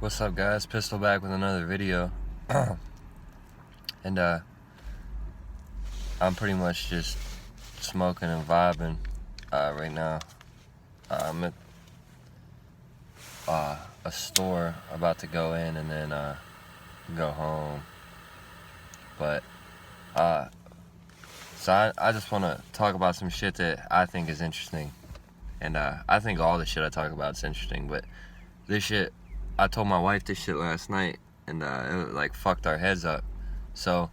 What's up, guys? Pistol back with another video. And I'm pretty much just smoking and vibing right now. I'm at a store, about to go in and then go home. But so I just want to talk about some shit that I think is interesting. And I think all the shit I talk about is interesting, but this shit, I told my wife this shit last night, and it like fucked our heads up. So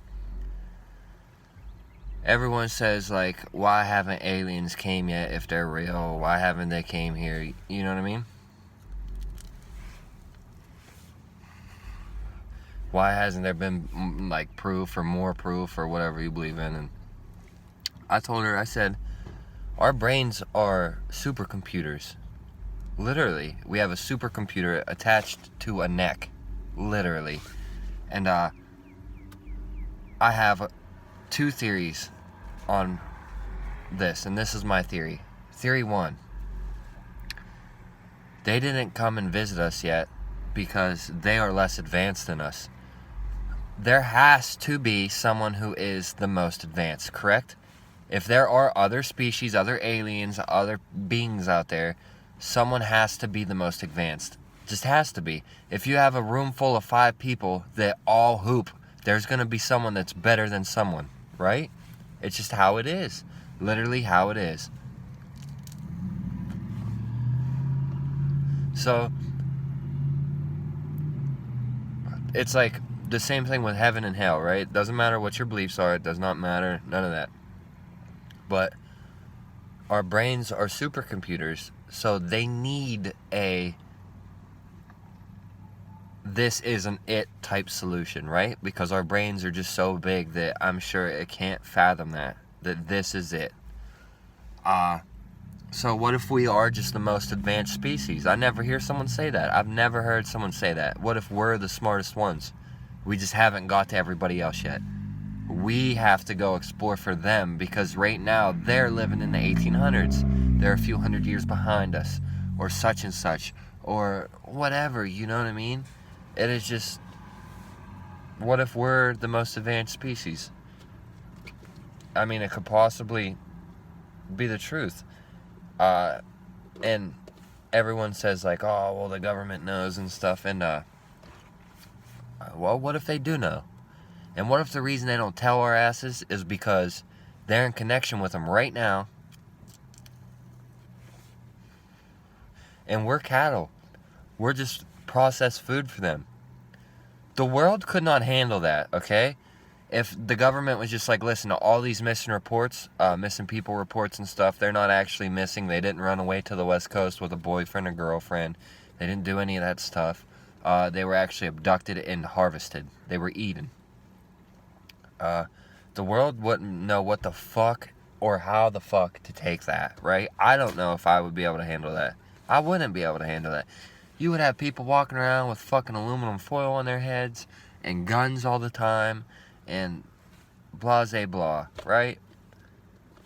everyone says, like, why haven't aliens came yet if they're real? Why haven't they came here? You know what I mean? Why hasn't there been like proof or more proof or whatever you believe in? And I told her, I said, our brains are supercomputers. Literally, we have a supercomputer attached to a neck, literally. And I have two theories on this, and this is my theory. Theory one: they didn't come and visit us yet because they are less advanced than us. There has to be someone who is the most advanced, correct? If there are other species, other aliens, other beings out there, someone has to be the most advanced. Just has to be. If you have a room full of 5 people that all hoop, there's going to be someone that's better than someone, right? It's just how it is. Literally how it is. So it's like the same thing with heaven and hell, right? Doesn't matter what your beliefs are. It does not matter. None of that. But our brains are supercomputers, so they need a this is an it type solution, right? Because our brains are just so big that I'm sure it can't fathom that this is it. So what if we are just the most advanced species? I never hear someone say that. I've never heard someone say that. What if we're the smartest ones? We just haven't got to everybody else yet. We have to go explore for them, because right now they're living in the 1800s. They're a few hundred years behind us, or such and such, or whatever, you know what I mean? It is just, what if we're the most advanced species? I mean, it could possibly be the truth. And everyone says, like, oh, well, the government knows and stuff, and well, what if they do know? And what if the reason they don't tell our asses is because they're in connection with them right now, and we're cattle. We're just processed food for them. The world could not handle that, okay? If the government was just like, listen to all these missing reports, missing people reports and stuff, they're not actually missing. They didn't run away to the West Coast with a boyfriend or girlfriend. They didn't do any of that stuff. They were actually abducted and harvested. They were eaten. The world wouldn't know what the fuck or how the fuck to take that, right? I don't know if I would be able to handle that. I wouldn't be able to handle that. You would have people walking around with fucking aluminum foil on their heads and guns all the time and blase blah, right?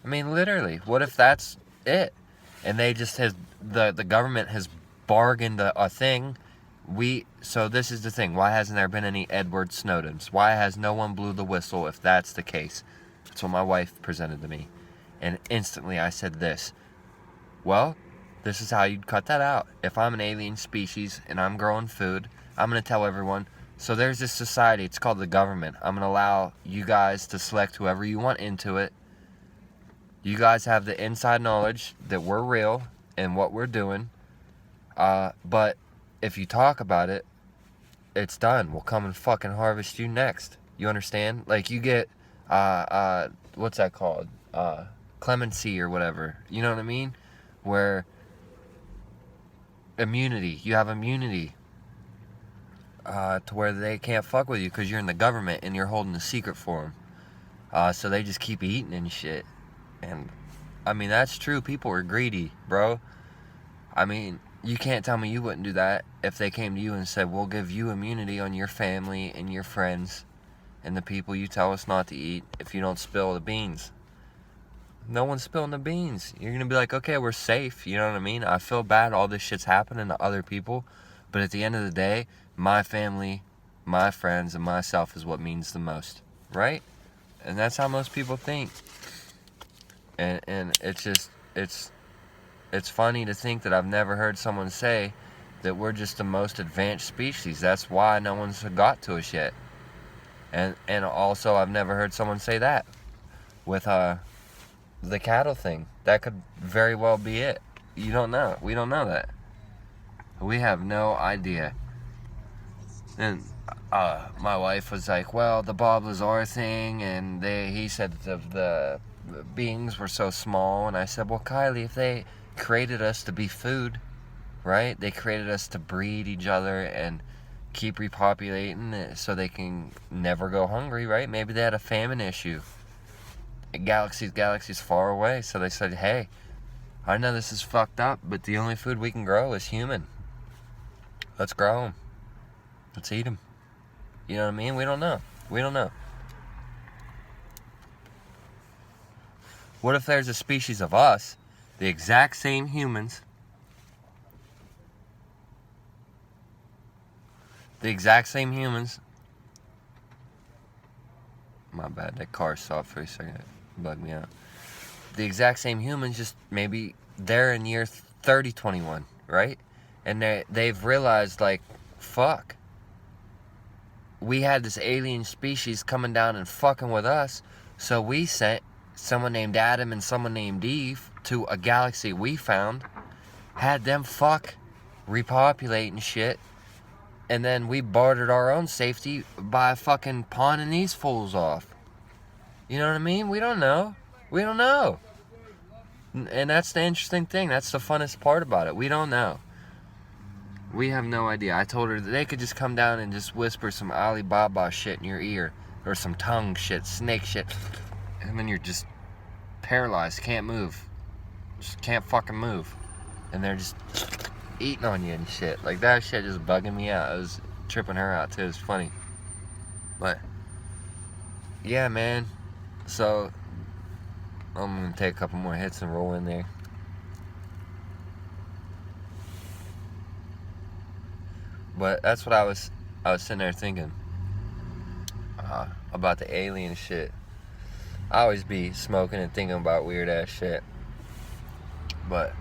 I mean, literally, what if that's it? And they just the government has bargained a thing. So this is the thing. Why hasn't there been any Edward Snowdens? Why has no one blew the whistle if that's the case? That's what my wife presented to me. And instantly I said this. Well, this is how you'd cut that out. If I'm an alien species and I'm growing food, I'm going to tell everyone, so there's this society, it's called the government. I'm going to allow you guys to select whoever you want into it. You guys have the inside knowledge that we're real and what we're doing. But if you talk about it, it's done. We'll come and fucking harvest you next. You understand? Like, you get, what's that called? Clemency or whatever. You know what I mean? Where immunity. You have immunity. To where they can't fuck with you because you're in the government and you're holding a secret for them. So they just keep eating and shit. And, I mean, that's true. People are greedy, bro. I mean, you can't tell me you wouldn't do that if they came to you and said, we'll give you immunity on your family and your friends and the people you tell us not to eat if you don't spill the beans. No one's spilling the beans. You're going to be like, okay, we're safe. You know what I mean? I feel bad all this shit's happening to other people. But at the end of the day, my family, my friends, and myself is what means the most, right? And that's how most people think. And it's just, it's funny to think that I've never heard someone say that we're just the most advanced species. That's why no one's got to us yet. And also, I've never heard someone say that with the cattle thing. That could very well be it. You don't know. We don't know that. We have no idea. And my wife was like, well, the Bob Lazar thing, and he said the beings were so small. And I said, well, Kylie, if they created us to be food, right? They created us to breed each other and keep repopulating so they can never go hungry, right? Maybe they had a famine issue. Galaxies far away. So they said, hey, I know this is fucked up, but the only food we can grow is human. Let's grow them. Let's eat them. You know what I mean? We don't know. We don't know. What if there's a species of us, the exact same humans, my bad, that car stopped for a second. It bugged me out. The exact same humans, just maybe they're in year 3021, right? And they've realized, like, fuck. We had this alien species coming down and fucking with us, so we sent someone named Adam and someone named Eve to a galaxy we found, had them fuck, repopulate and shit, and then we bartered our own safety by fucking pawning these fools off. You know what I mean? We don't know. We don't know. And that's the interesting thing. That's the funnest part about it. We don't know. We have no idea. I told her that they could just come down and just whisper some Alibaba shit in your ear. Or some tongue shit, snake shit. And then you're just paralyzed, can't move. Just can't fucking move. And they're just eating on you and shit. Like, that shit just bugging me out. It was tripping her out too. It was funny. But yeah, man. So I'm gonna take a couple more hits and roll in there. But that's what I was sitting there thinking about the alien shit. I always be smoking and thinking about weird ass shit. But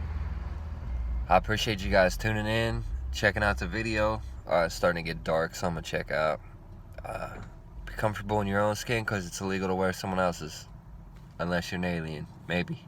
I appreciate you guys tuning in, checking out the video. It's starting to get dark, so I'm gonna check out. Be comfortable in your own skin, because it's illegal to wear someone else's. Unless you're an alien, maybe.